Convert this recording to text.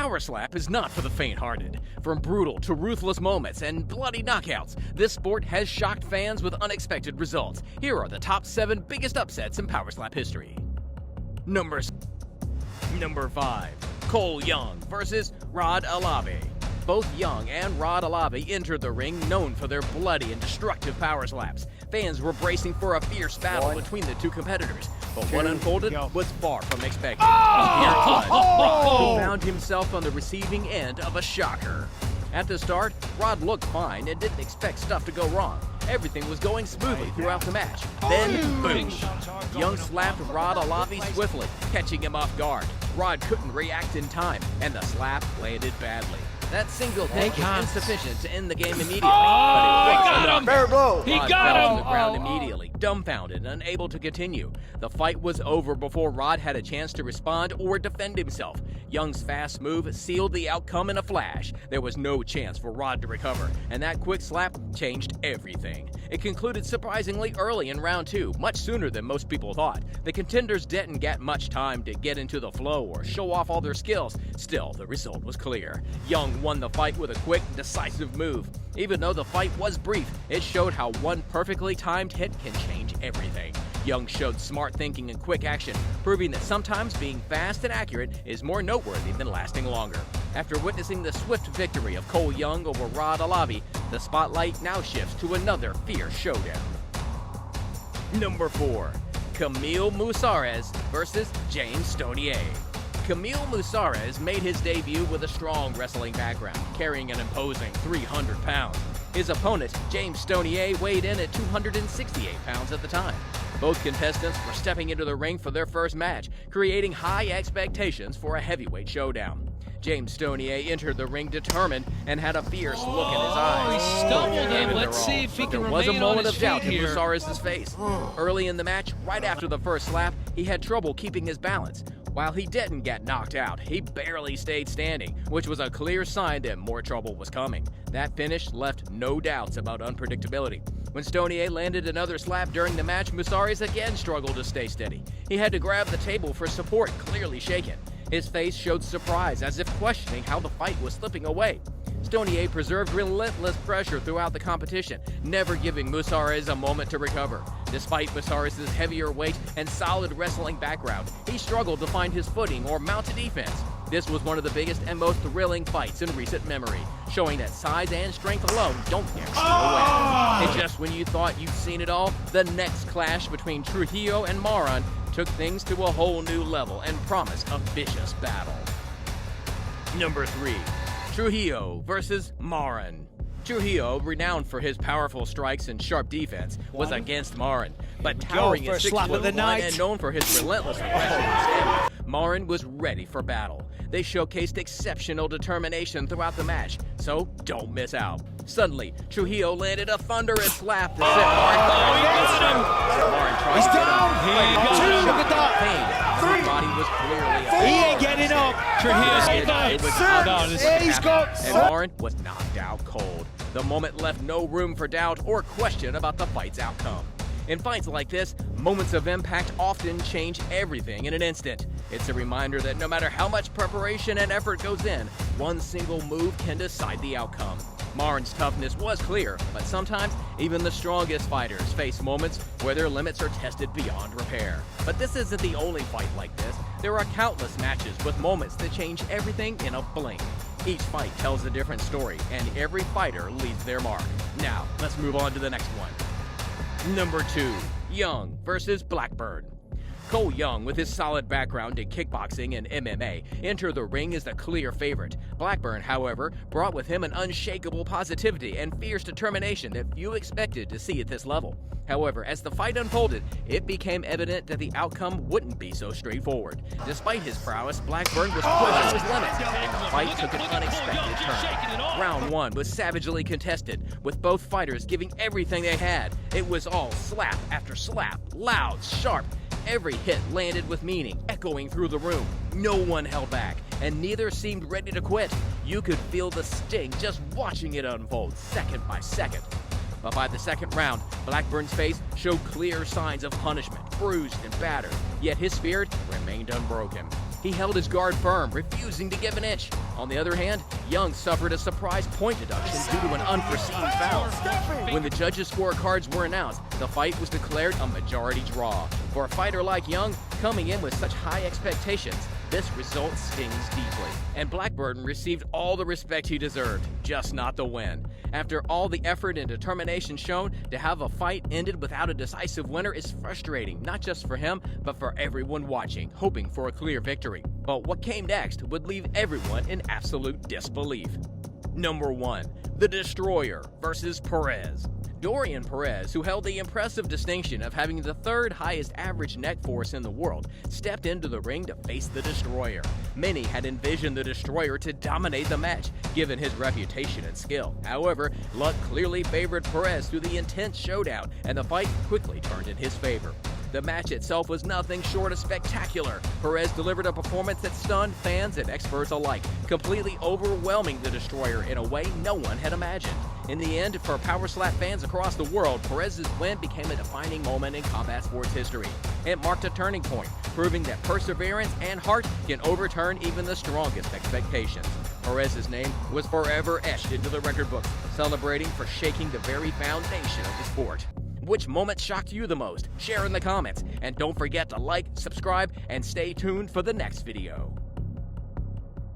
power slap is not for the faint-hearted. From brutal to ruthless moments and bloody knockouts, this sport has shocked fans with unexpected results. Here are the top 7 biggest upsets in power slap history. Number 5. Cole Young versus Rod Alavi. Both Young and Rod Alavi entered the ring known for their bloody and destructive power slaps. Fans were bracing for a fierce battle between the two competitors, but what unfolded was far from expected. Here comes Rod, who found himself on the receiving end of a shocker. At the start, Rod looked fine and didn't expect stuff to go wrong. Everything was going smoothly throughout the match. Then, boom! Young slapped Rod Alavi swiftly, catching him off guard. Rod couldn't react in time, and the slap landed badly. That single hit was insufficient to end the game immediately, but it was enough. Rod fell on the ground immediately, dumbfounded, unable to continue. The fight was over before Rod had a chance to respond or defend himself. Young's fast move sealed the outcome in a flash. There was no chance for Rod to recover, and that quick slap changed everything. It concluded surprisingly early in round 2, much sooner than most people thought. The contenders didn't get much time to get into the flow or show off all their skills. Still, the result was clear. Young won the fight with a quick, decisive move. Even though the fight was brief, it showed how one perfectly timed hit can change everything. Young showed smart thinking and quick action, proving that sometimes being fast and accurate is more noteworthy than lasting longer. After witnessing the swift victory of Cole Young over Rod Alavi, the spotlight now shifts to another fierce showdown. Number 4. Camille Musares versus James Stonier. Camille Musares made his debut with a strong wrestling background, carrying an imposing 300 pounds. His opponent, James Stonier, weighed in at 268 pounds at the time. Both contestants were stepping into the ring for their first match, creating high expectations for a heavyweight showdown. James Stonier entered the ring determined and had a fierce look in his eyes. He stumbled in. Let's see if he can remain on his feet here. There was a moment of doubt in Musares' face. Early in the match, right after the first slap, he had trouble keeping his balance. While he didn't get knocked out, he barely stayed standing, which was a clear sign that more trouble was coming. That finish left no doubts about unpredictability. When Stonier landed another slap during the match, Musares again struggled to stay steady. He had to grab the table for support, clearly shaken. His face showed surprise, as if questioning how the fight was slipping away. Stonier preserved relentless pressure throughout the competition, never giving Musares a moment to recover. Despite Musares' heavier weight and solid wrestling background, he struggled to find his footing or mount a defense. This was one of the biggest and most thrilling fights in recent memory, showing that size and strength alone don't guarantee a win. And just when you thought you'd seen it all, the next clash between Trujillo and Maran took things to a whole new level and promised a vicious battle. Number 3. Trujillo versus Maran. Trujillo, renowned for his powerful strikes and sharp defense, was against Maran, but towering at 6'1" and known for his relentless aggression and stamina, Maran was ready for battle. They showcased exceptional determination throughout the match, so don't miss out. Suddenly, Trujillo landed a thunderous slap that sent Maran Maran tried to get up. Look at that! His body was clearly he ain't getting up. Trujillo's getting up. He's got. And Maran was knocked out cold. The moment left no room for doubt or question about the fight's outcome. In fights like this, moments of impact often change everything in an instant. It's a reminder that no matter how much preparation and effort goes in, one single move can decide the outcome. Maran's toughness was clear, but sometimes even the strongest fighters face moments where their limits are tested beyond repair. But this isn't the only fight like this. There are countless matches with moments that change everything in a blink. Each fight tells a different story, and every fighter leaves their mark. Now, let's move on to the next one. Number 2. Young versus Blackburn. Cole Young, with his solid background in kickboxing and MMA, entered the ring as the clear favorite. Blackburn, however, brought with him an unshakable positivity and fierce determination that few expected to see at this level. However, as the fight unfolded, it became evident that the outcome wouldn't be so straightforward. Despite his prowess, Blackburn was pushed to his limits, and the fight took an unexpected turn. Round 1 was savagely contested, with both fighters giving everything they had. It was all slap after slap, loud, sharp. Every hit landed with meaning, echoing through the room. No one held back, and neither seemed ready to quit. You could feel the sting just watching it unfold, second by second. But by the second round, Blackburn's face showed clear signs of punishment, bruised and battered, yet his spirit remained unbroken. He held his guard firm, refusing to give an inch. On the other hand, Young suffered a surprise point deduction due to an unforeseen foul. When the judges' scorecards were announced, the fight was declared a majority draw. For a fighter like Young, coming in with such high expectations, this result stings deeply, and Blackburn received all the respect he deserved, just not the win. After all the effort and determination shown, to have a fight ended without a decisive winner is frustrating, not just for him, but for everyone watching, hoping for a clear victory. But what came next would leave everyone in absolute disbelief. Number 1. The Destroyer versus Perez. Dorian Perez, who held the impressive distinction of having the third highest average neck force in the world, stepped into the ring to face the Destroyer. Many had envisioned the Destroyer to dominate the match, given his reputation and skill. However, luck clearly favored Perez through the intense showdown, and the fight quickly turned in his favor. The match itself was nothing short of spectacular. Perez delivered a performance that stunned fans and experts alike, completely overwhelming the Destroyer in a way no one had imagined. In the end, for Power Slap fans across the world, Perez's win became a defining moment in combat sports history. It marked a turning point, proving that perseverance and heart can overturn even the strongest expectations. Perez's name was forever etched into the record books, celebrating for shaking the very foundation of the sport. Which moment shocked you the most? Share in the comments, and don't forget to like, subscribe, and stay tuned for the next video.